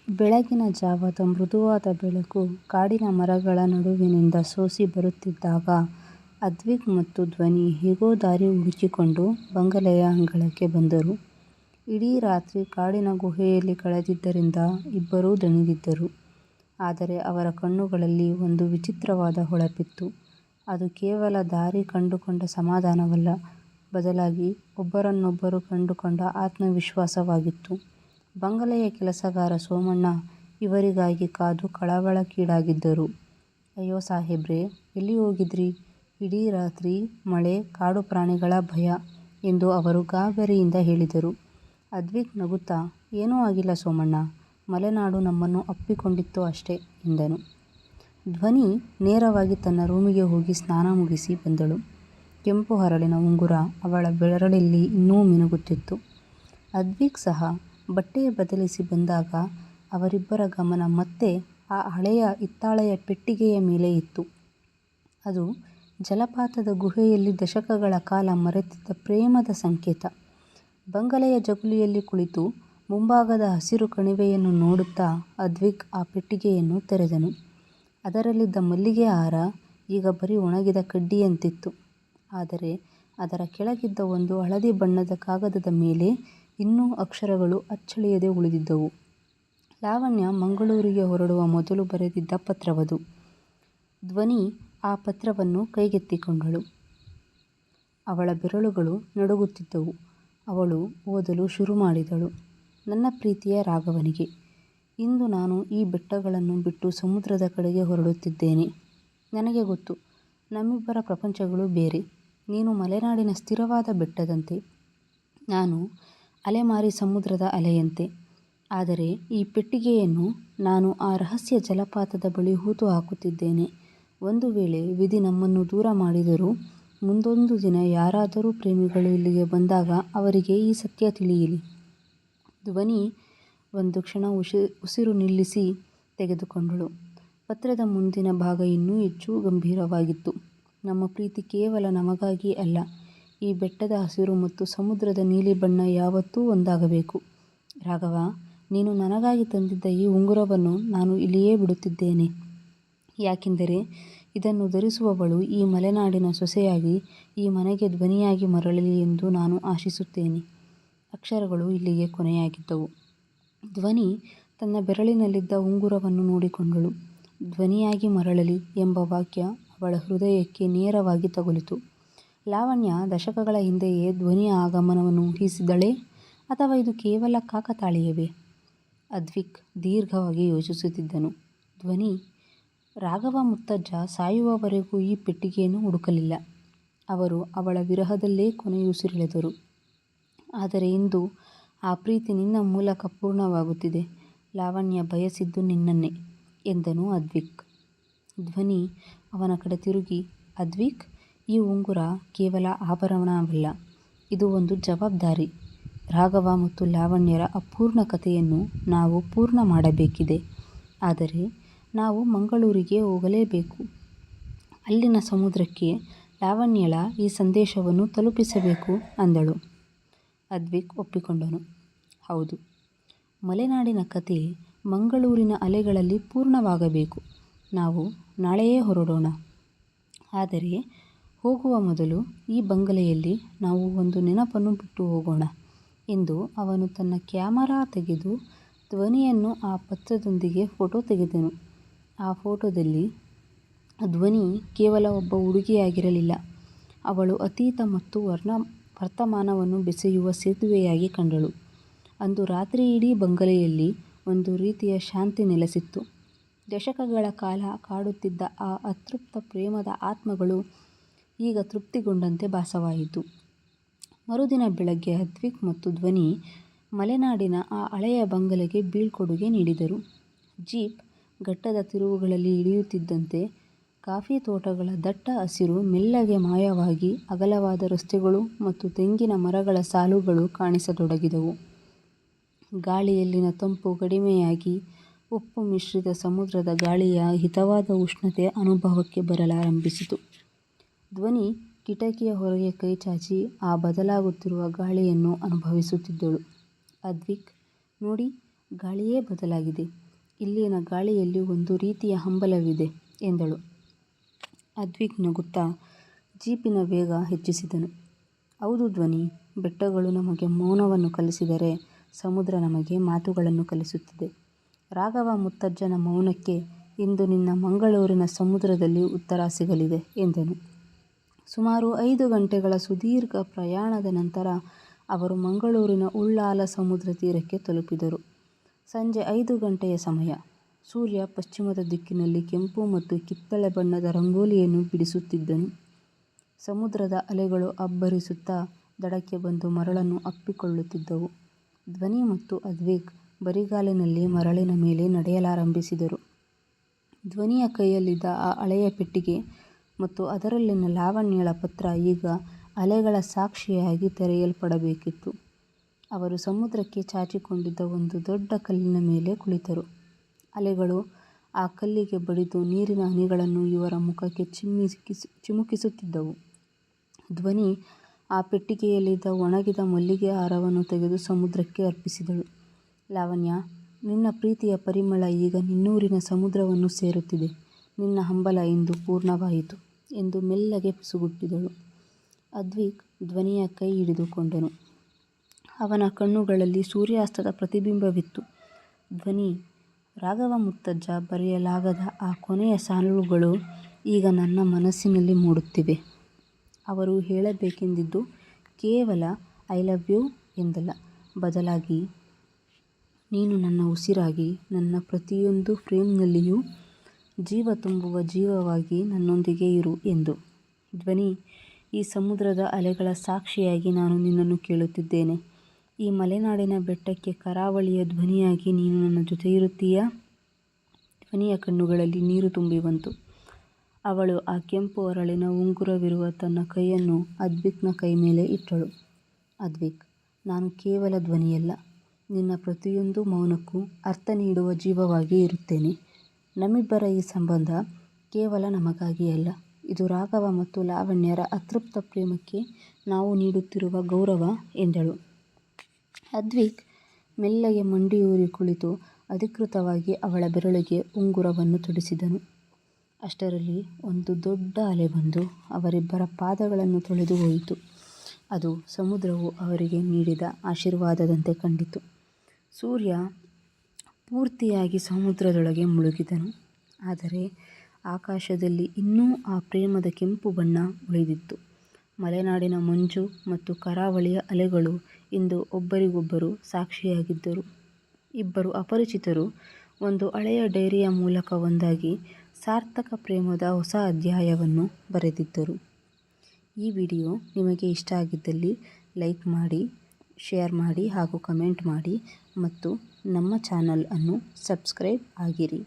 ಬೆಳಗಿನ ಜಾವದ ಮೃದುವಾದ ಬೆಳಕು ಕಾಡಿನ ಮರಗಳ ನಡುವಿನಿಂದ ಸೋಸಿ ಬರುತ್ತಿದ್ದಾಗ ಅದ್ವಿಕ್ ಮತ್ತು ಧ್ವನಿ ಹೇಗೋ ದಾರಿ ಹುಡುಕಿಕೊಂಡು ಬಂಗಲೆಯ ಅಂಗಳಕ್ಕೆ ಬಂದರು. ಇಡೀ ರಾತ್ರಿ ಕಾಡಿನ ಗುಹೆಯಲ್ಲಿ ಕಳೆದಿದ್ದರಿಂದ ಇಬ್ಬರೂ ದಣಿದಿದ್ದರು. ಆದರೆ ಅವರ ಕಣ್ಣುಗಳಲ್ಲಿ ಒಂದು ವಿಚಿತ್ರವಾದ ಹೊಳಪಿತ್ತು. ಅದು ಕೇವಲ ದಾರಿ ಕಂಡುಕೊಂಡ ಸಮಾಧಾನವಲ್ಲ, ಬದಲಾಗಿ ಒಬ್ಬರನ್ನೊಬ್ಬರು ಕಂಡುಕೊಂಡ ಆತ್ಮವಿಶ್ವಾಸವಾಗಿತ್ತು. ಬಂಗಲೆಯ ಕೆಲಸಗಾರ ಸೋಮಣ್ಣ ಇವರಿಗಾಗಿ ಕಾದು ಕಳವಳಕ್ಕೀಡಾಗಿದ್ದರು. "ಅಯ್ಯೋ ಸಾಹೇಬ್ರೆ, ಎಲ್ಲಿ ಹೋಗಿದ್ರಿ? ಇಡೀ ರಾತ್ರಿ ಮಳೆ, ಕಾಡು ಪ್ರಾಣಿಗಳ ಭಯ" ಎಂದು ಅವರು ಗಾಬರಿಯಿಂದ ಹೇಳಿದರು. ಅದ್ವಿಕ್ ನಗುತ್ತಾ, "ಏನೂ ಆಗಿಲ್ಲ ಸೋಮಣ್ಣ, ಮಲೆನಾಡು ನಮ್ಮನ್ನು ಅಪ್ಪಿಕೊಂಡಿತ್ತು ಅಷ್ಟೇ" ಎಂದನು. ಧ್ವನಿ ನೇರವಾಗಿ ತನ್ನ ರೂಮಿಗೆ ಹೋಗಿ ಸ್ನಾನ ಮುಗಿಸಿ ಬಂದಳು. ಕೆಂಪು ಹರಳಿನ ಉಂಗುರ ಅವಳ ಬೆರಳಲ್ಲಿ ಇನ್ನೂ ಮಿನುಗುತ್ತಿತ್ತು. ಅದ್ವಿಕ್ ಸಹ ಬಟ್ಟೆ ಬದಲಿಸಿ ಬಂದಾಗ ಅವರಿಬ್ಬರ ಗಮನ ಮತ್ತೆ ಆ ಹಳೆಯ ಹಿತ್ತಾಳೆಯ ಪೆಟ್ಟಿಗೆಯ ಮೇಲೆ ಇತ್ತು. ಅದು ಜಲಪಾತದ ಗುಹೆಯಲ್ಲಿ ದಶಕಗಳ ಕಾಲ ಮರೆತಿದ್ದ ಪ್ರೇಮದ ಸಂಕೇತ. ಬಂಗಲೆಯ ಜಗುಲಿಯಲ್ಲಿ ಕುಳಿತು ಮುಂಭಾಗದ ಹಸಿರು ಕಣಿವೆಯನ್ನು ನೋಡುತ್ತಾ ಅದ್ವಿಕ್ ಆ ಪೆಟ್ಟಿಗೆಯನ್ನು ತೆರೆದನು. ಅದರಲ್ಲಿದ್ದ ಮಲ್ಲಿಗೆ ಹಾರ ಈಗ ಬರೀ ಒಣಗಿದ ಕಡ್ಡಿಯಂತಿತ್ತು. ಆದರೆ ಅದರ ಕೆಳಗಿದ್ದ ಒಂದು ಹಳದಿ ಬಣ್ಣದ ಕಾಗದದ ಮೇಲೆ ಇನ್ನೂ ಅಕ್ಷರಗಳು ಅಚ್ಚಳಿಯದೆ ಉಳಿದಿದ್ದವು. ಲಾವಣ್ಯ ಮಂಗಳೂರಿಗೆ ಹೊರಡುವ ಮೊದಲು ಬರೆದಿದ್ದ ಪತ್ರವದು. ಧ್ವನಿ ಆ ಪತ್ರವನ್ನು ಕೈಗೆತ್ತಿಕೊಂಡಳು. ಅವಳ ಬೆರಳುಗಳು ನಡುಗುತ್ತಿದ್ದವು. ಅವಳು ಓದಲು ಶುರು ಮಾಡಿದಳು. "ನನ್ನ ಪ್ರೀತಿಯ ರಾಘವನಿಗೆ, ಇಂದು ನಾನು ಈ ಬೆಟ್ಟಗಳನ್ನು ಬಿಟ್ಟು ಸಮುದ್ರದ ಕಡೆಗೆ ಹೊರಡುತ್ತಿದ್ದೇನೆ. ನನಗೆ ಗೊತ್ತು, ನಮ್ಮಿಬ್ಬರ ಪ್ರಪಂಚಗಳು ಬೇರೆ. ನೀನು ಮಲೆನಾಡಿನ ಸ್ಥಿರವಾದ ಬೆಟ್ಟದಂತೆ, ನಾನು ಅಲೆಮಾರಿ ಸಮುದ್ರದ ಅಲೆಯಂತೆ. ಆದರೆ ಈ ಪೆಟ್ಟಿಗೆಯನ್ನು ನಾನು ಆ ರಹಸ್ಯ ಜಲಪಾತದ ಬಳಿ ಹೂತು ಹಾಕುತ್ತಿದ್ದೇನೆ. ಒಂದು ವೇಳೆ ವಿಧಿ ನಮ್ಮನ್ನು ದೂರ ಮಾಡಿದರೂ ಮುಂದೊಂದು ದಿನ ಯಾರಾದರೂ ಪ್ರೇಮಿಗಳು ಇಲ್ಲಿಗೆ ಬಂದಾಗ ಅವರಿಗೆ ಈ ಸತ್ಯ ತಿಳಿಯಲಿ." ಧ್ವನಿ ಒಂದು ಕ್ಷಣ ಉಸಿರು ನಿಲ್ಲಿಸಿ ತೆಗೆದುಕೊಂಡಳು. ಪತ್ರದ ಮುಂದಿನ ಭಾಗ ಇನ್ನೂ ಹೆಚ್ಚು ಗಂಭೀರವಾಗಿತ್ತು. "ನಮ್ಮ ಪ್ರೀತಿ ಕೇವಲ ನಮಗಾಗಿ ಅಲ್ಲ. ಈ ಬೆಟ್ಟದ ಹಸಿರು ಮತ್ತು ಸಮುದ್ರದ ನೀಲಿ ಬಣ್ಣ ಯಾವತ್ತೂ ಒಂದಾಗಬೇಕು. ರಾಘವ, ನೀನು ನನಗಾಗಿ ತಂದಿದ್ದ ಈ ಉಂಗುರವನ್ನು ನಾನು ಇಲ್ಲಿಯೇ ಬಿಡುತ್ತಿದ್ದೇನೆ. ಯಾಕೆಂದರೆ ಇದನ್ನು ಧರಿಸುವವಳು ಈ ಮಲೆನಾಡಿನ ಸೊಸೆಯಾಗಿ ಈ ಮನೆಗೆ ಧ್ವನಿಯಾಗಿ ಮರಳಲಿ ಎಂದು ನಾನು ಆಶಿಸುತ್ತೇನೆ." ಅಕ್ಷರಗಳು ಇಲ್ಲಿಗೆ ಕೊನೆಯಾಗಿದ್ದವು. ಧ್ವನಿ ತನ್ನ ಬೆರಳಿನಲ್ಲಿದ್ದ ಉಂಗುರವನ್ನು ನೋಡಿಕೊಂಡಳು. "ಧ್ವನಿಯಾಗಿ ಮರಳಲಿ" ಎಂಬ ವಾಕ್ಯ ಅವಳ ಹೃದಯಕ್ಕೆ ನೇರವಾಗಿ ತಗುಲಿತು. ಲಾವಣ್ಯ ದಶಕಗಳ ಹಿಂದೆಯೇ ಧ್ವನಿಯ ಆಗಮನವನ್ನು ಊಹಿಸಿದಳೇ, ಅಥವಾ ಇದು ಕೇವಲ ಕಾಕತಾಳೀಯವೇ? ಅದ್ವಿಕ್ ದೀರ್ಘವಾಗಿ ಯೋಚಿಸುತ್ತಿದ್ದನು. ಧ್ವನಿ, ರಾಘವ ಮುತ್ತಜ್ಜ ಸಾಯುವವರೆಗೂ ಈ ಪೆಟ್ಟಿಗೆಯನ್ನು ಹುಡುಕಲಿಲ್ಲ. ಅವರು ಅವಳ ವಿರಹದಲ್ಲೇ ಕೊನೆಯುಸಿರೆಳೆದರು. ಆದರೆ ಇಂದು ಆ ಪ್ರೀತಿ ನಿನ್ನ ಮೂಲಕ ಪೂರ್ಣವಾಗುತ್ತಿದೆ. ಲಾವಣ್ಯ ಬಯಸಿದ್ದು ನಿನ್ನನ್ನೇ ಎಂದನು ಅದ್ವಿಕ್. ಧ್ವನಿ ಅವನ ಕಡೆ ತಿರುಗಿ, "ಅದ್ವಿಕ್, ಈ ಉಂಗುರ ಕೇವಲ ಆಭರಣವಲ್ಲ, ಇದು ಒಂದು ಜವಾಬ್ದಾರಿ. ರಾಘವ ಮತ್ತು ಲಾವಣ್ಯರ ಅಪೂರ್ಣ ಕಥೆಯನ್ನು ನಾವು ಪೂರ್ಣ ಮಾಡಬೇಕಿದೆ. ಆದರೆ ನಾವು ಮಂಗಳೂರಿಗೆ ಹೋಗಲೇಬೇಕು. ಅಲ್ಲಿನ ಸಮುದ್ರಕ್ಕೆ ಲಾವಣ್ಯಳ ಈ ಸಂದೇಶವನ್ನು ತಲುಪಿಸಬೇಕು" ಅಂದಳು. ಅದ್ವಿಕ್ ಒಪ್ಪಿಕೊಂಡನು. "ಹೌದು, ಮಲೆನಾಡಿನ ಕಥೆ ಮಂಗಳೂರಿನ ಅಲೆಗಳಲ್ಲಿ ಪೂರ್ಣವಾಗಬೇಕು. ನಾವು ನಾಳೆಯೇ ಹೊರಡೋಣ. ಆದರೆ ಹೋಗುವ ಮೊದಲು ಈ ಬಂಗಲೆಯಲ್ಲಿ ನಾವು ಒಂದು ನೆನಪನ್ನು ಬಿಟ್ಟು ಹೋಗೋಣ" ಎಂದು ಅವನು ತನ್ನ ಕ್ಯಾಮರಾ ತೆಗೆದು ಧ್ವನಿಯನ್ನು ಆ ಪತ್ರದೊಂದಿಗೆ ಫೋಟೋ ತೆಗೆದನು. ಆ ಫೋಟೋದಲ್ಲಿ ಧ್ವನಿ ಕೇವಲ ಒಬ್ಬ ಹುಡುಗಿಯಾಗಿರಲಿಲ್ಲ. ಅವಳು ಅತೀತ ಮತ್ತು ವರ್ತಮಾನವನ್ನು ಬೆಸೆಯುವ ಸೇತುವೆಯಾಗಿ ಕಂಡಳು. ಅಂದು ರಾತ್ರಿ ಇಡೀ ಬಂಗಲೆಯಲ್ಲಿ ಒಂದು ರೀತಿಯ ಶಾಂತಿ ನೆಲೆಸಿತ್ತು. ದಶಕಗಳ ಕಾಲ ಕಾಡುತ್ತಿದ್ದ ಆ ಅತೃಪ್ತ ಪ್ರೇಮದ ಆತ್ಮಗಳು ಈಗ ತೃಪ್ತಿಗೊಂಡಂತೆ ಭಾಸವಾಯಿತು. ಮರುದಿನ ಬೆಳಗ್ಗೆ ಅದ್ವಿಕ್ ಮತ್ತು ಧ್ವನಿ ಮಲೆನಾಡಿನ ಆ ಹಳೆಯ ಬಂಗಲೆಗೆ ಬೀಳ್ಕೊಡುಗೆ ನೀಡಿದರು. ಜೀಪ್ ಘಟ್ಟದ ತಿರುವುಗಳಲ್ಲಿ ಇಳಿಯುತ್ತಿದ್ದಂತೆ ಕಾಫಿ ತೋಟಗಳ ದಟ್ಟ ಹಸಿರು ಮೆಲ್ಲಗೆ ಮಾಯವಾಗಿ ಅಗಲವಾದ ರಸ್ತೆಗಳು ಮತ್ತು ತೆಂಗಿನ ಮರಗಳ ಸಾಲುಗಳು ಕಾಣಿಸತೊಡಗಿದವು. ಗಾಳಿಯಲ್ಲಿನ ತಂಪು ಕಡಿಮೆಯಾಗಿ ಉಪ್ಪು ಮಿಶ್ರಿತ ಸಮುದ್ರದ ಗಾಳಿಯ ಹಿತವಾದ ಉಷ್ಣತೆ ಅನುಭವಕ್ಕೆ ಬರಲಾರಂಭಿಸಿತು. ಧ್ವನಿ ಕಿಟಕಿಯ ಹೊರಗೆ ಕೈಚಾಚಿ ಆ ಬದಲಾಗುತ್ತಿರುವ ಗಾಳಿಯನ್ನು ಅನುಭವಿಸುತ್ತಿದ್ದಳು. "ಅದ್ವಿಕ್, ನೋಡಿ, ಗಾಳಿಯೇ ಬದಲಾಗಿದೆ. ಇಲ್ಲಿನ ಗಾಳಿಯಲ್ಲಿ ಒಂದು ರೀತಿಯ ಹಂಬಲವಿದೆ ಎಂದಳು. ಅದ್ವಿಕ್ ನಗುತ್ತಾ ಜೀಪಿನ ವೇಗ ಹೆಚ್ಚಿಸಿದನು. ಹೌದು ಧ್ವನಿ, ಬೆಟ್ಟಗಳು ನಮಗೆ ಮೌನವನ್ನು ಕಲಿಸಿದರೆ ಸಮುದ್ರ ನಮಗೆ ಮಾತುಗಳನ್ನು ಕಲಿಸುತ್ತದೆ. ರಾಘವ ಮುತ್ತಜ್ಜನ ಮೌನಕ್ಕೆ ಇಂದು ನಿನ್ನ ಮಂಗಳೂರಿನ ಸಮುದ್ರದಲ್ಲಿ ಉತ್ತರ ಸಿಗಲಿದೆ ಎಂದನು. ಸುಮಾರು 5 ಗಂಟೆಗಳ ಸುದೀರ್ಘ ಪ್ರಯಾಣದ ನಂತರ ಅವರು ಮಂಗಳೂರಿನ ಉಳ್ಳಾಲ ಸಮುದ್ರ ತೀರಕ್ಕೆ ತಲುಪಿದರು. ಸಂಜೆ 5 ಗಂಟೆಯ ಸಮಯ. ಸೂರ್ಯ ಪಶ್ಚಿಮದ ದಿಕ್ಕಿನಲ್ಲಿ ಕೆಂಪು ಮತ್ತು ಕಿತ್ತಳೆ ಬಣ್ಣದ ರಂಗೋಲಿಯನ್ನು ಬಿಡಿಸುತ್ತಿದ್ದನು. ಸಮುದ್ರದ ಅಲೆಗಳು ಅಬ್ಬರಿಸುತ್ತಾ ದಡಕ್ಕೆ ಬಂದು ಮರಳನ್ನು ಅಪ್ಪಿಕೊಳ್ಳುತ್ತಿದ್ದವು. ಧ್ವನಿ ಮತ್ತು ಅದ್ವಿಕ್ ಬರಿಗಾಲಿನಲ್ಲಿ ಮರಳಿನ ಮೇಲೆ ನಡೆಯಲಾರಂಭಿಸಿದರು. ಧ್ವನಿಯ ಕೈಯಲ್ಲಿದ್ದ ಆ ಹಳೆಯ ಪೆಟ್ಟಿಗೆ ಮತ್ತು ಅದರಲ್ಲಿನ ಲಾವಣ್ಯಳ ಪತ್ರ ಈಗ ಅಲೆಗಳ ಸಾಕ್ಷಿಯಾಗಿ ತೆರೆಯಲ್ಪಡಬೇಕಿತ್ತು. ಅವರು ಸಮುದ್ರಕ್ಕೆ ಚಾಚಿಕೊಂಡಿದ್ದ ಒಂದು ದೊಡ್ಡ ಕಲ್ಲಿನ ಮೇಲೆ ಕುಳಿತರು. ಅಲೆಗಳು ಆ ಕಲ್ಲಿಗೆ ಬಡಿದು ನೀರಿನ ಹನಿಗಳನ್ನು ಇವರ ಮುಖಕ್ಕೆ ಚಿಮುಕಿಸುತ್ತಿದ್ದವು. ಧ್ವನಿ ಆ ಪೆಟ್ಟಿಗೆಯಲ್ಲಿದ್ದ ಒಣಗಿದ ಮಲ್ಲಿಗೆ ಹಾರವನ್ನು ತೆಗೆದು ಸಮುದ್ರಕ್ಕೆ ಅರ್ಪಿಸಿದಳು. ಲಾವಣ್ಯ, ನಿನ್ನ ಪ್ರೀತಿಯ ಪರಿಮಳ ಈಗ ನಿನ್ನೂರಿನ ಸಮುದ್ರವನ್ನು ಸೇರುತ್ತಿದೆ. ನಿನ್ನ ಹಂಬಲ ಇಂದು ಪೂರ್ಣವಾಯಿತು ಎಂದು ಮೆಲ್ಲಗೆ ಪಿಸುಗುಟ್ಟಿದಳು. ಅದ್ವಿಕ್ ಧ್ವನಿಯ ಕೈ ಹಿಡಿದುಕೊಂಡನು. ಅವನ ಕಣ್ಣುಗಳಲ್ಲಿ ಸೂರ್ಯಾಸ್ತದ ಪ್ರತಿಬಿಂಬವಿತ್ತು. ಧ್ವನಿ, ರಾಘವ ಮುತ್ತಜ್ಜ ಬರೆಯಲಾಗದ ಆ ಕೊನೆಯ ಸಾಲುಗಳು ಈಗ ನನ್ನ ಮನಸ್ಸಿನಲ್ಲಿ ಮೂಡುತ್ತಿವೆ. ಅವರು ಹೇಳಬೇಕೆಂದಿದ್ದು ಕೇವಲ ಐ ಲವ್ ಯು ಎಂದಲ್ಲ, ಬದಲಾಗಿ ನೀನು ನನ್ನ ಉಸಿರಾಗಿ, ನನ್ನ ಪ್ರತಿಯೊಂದು ಫ್ರೇಮ್ನಲ್ಲಿಯೂ ಜೀವ ತುಂಬುವ ಜೀವವಾಗಿ ನನ್ನೊಂದಿಗೆ ಇರು ಎಂದು. ಧ್ವನಿ, ಈ ಸಮುದ್ರದ ಅಲೆಗಳ ಸಾಕ್ಷಿಯಾಗಿ ನಾನು ನಿನ್ನನ್ನು ಕೇಳುತ್ತಿದ್ದೇನೆ. ಈ ಮಲೆನಾಡಿನ ಬೆಟ್ಟಕ್ಕೆ ಕರಾವಳಿಯ ಧ್ವನಿಯಾಗಿ ನೀನು ನನ್ನ ಜೊತೆ ಇರುತ್ತೀಯಾ? ಧ್ವನಿಯ ಕಣ್ಣುಗಳಲ್ಲಿ ನೀರು ತುಂಬಿ ಬಂತು. ಅವಳು ಆ ಕೆಂಪು ಅರಳಿನ ಉಂಗುರವಿರುವ ತನ್ನ ಕೈಯನ್ನು ಅದ್ವಿಕ್ನ ಕೈ ಮೇಲೆ ಇಟ್ಟಳು. ಅದ್ವಿಕ್, ನಾನು ಕೇವಲ ಧ್ವನಿಯಲ್ಲ, ನಿನ್ನ ಪ್ರತಿಯೊಂದು ಮೌನಕ್ಕೂ ಅರ್ಥ ನೀಡುವ ಜೀವವಾಗಿ ಇರುತ್ತೇನೆ. ನಮ್ಮಿಬ್ಬರ ಈ ಸಂಬಂಧ ಕೇವಲ ನಮಗಾಗಿ ಅಲ್ಲ, ಇದು ರಾಘವ ಮತ್ತು ಲಾವಣ್ಯರ ಅತೃಪ್ತ ಪ್ರೇಮಕ್ಕೆ ನಾವು ನೀಡುತ್ತಿರುವ ಗೌರವ ಎಂದಳು. ಅದ್ವಿಕ್ ಮೆಲ್ಲಗೆ ಮಂಡಿಯೂರಿ ಕುಳಿತು ಅಧಿಕೃತವಾಗಿ ಅವಳ ಬೆರಳಿಗೆ ಉಂಗುರವನ್ನು ತೊಡಿಸಿದನು. ಅಷ್ಟರಲ್ಲಿ ಒಂದು ದೊಡ್ಡ ಅಲೆ ಬಂದು ಅವರಿಬ್ಬರ ಪಾದಗಳನ್ನು ತೊಳೆದು ಹೋಯಿತು. ಅದು ಸಮುದ್ರವು ಅವರಿಗೆ ನೀಡಿದ ಆಶೀರ್ವಾದದಂತೆ ಕಂಡಿತು. ಸೂರ್ಯ ಪೂರ್ತಿಯಾಗಿ ಸಮುದ್ರದೊಳಗೆ ಮುಳುಗಿದನು. ಆದರೆ ಆಕಾಶದಲ್ಲಿ ಇನ್ನೂ ಆ ಪ್ರೇಮದ ಕೆಂಪು ಬಣ್ಣ ಉಳಿದಿತ್ತು. ಮಲೆನಾಡಿನ ಮಂಜು ಮತ್ತು ಕರಾವಳಿಯ ಅಲೆಗಳು ಇಂದು ಒಬ್ಬರಿಗೊಬ್ಬರು ಸಾಕ್ಷಿಯಾಗಿದ್ದರು. ಇಬ್ಬರು ಅಪರಿಚಿತರು ಒಂದು ಹಳೆಯ ಡೈರಿಯ ಮೂಲಕ ಒಂದಾಗಿ ಸಾರ್ಥಕ ಪ್ರೇಮದ ಹೊಸ ಅಧ್ಯಾಯವನ್ನು ಬರೆದಿದ್ದರು. ಈ ವಿಡಿಯೋ ನಿಮಗೆ ಇಷ್ಟ ಆಗಿದ್ದಲ್ಲಿ ಲೈಕ್ ಮಾಡಿ, ಶೇರ್ ಮಾಡಿ ಹಾಗೂ ಕಮೆಂಟ್ ಮಾಡಿ ಮತ್ತು ನಮ್ಮ ಚಾನಲ್ ಅನ್ನು ಸಬ್ಸ್ಕ್ರೈಬ್ ಆಗಿರಿ.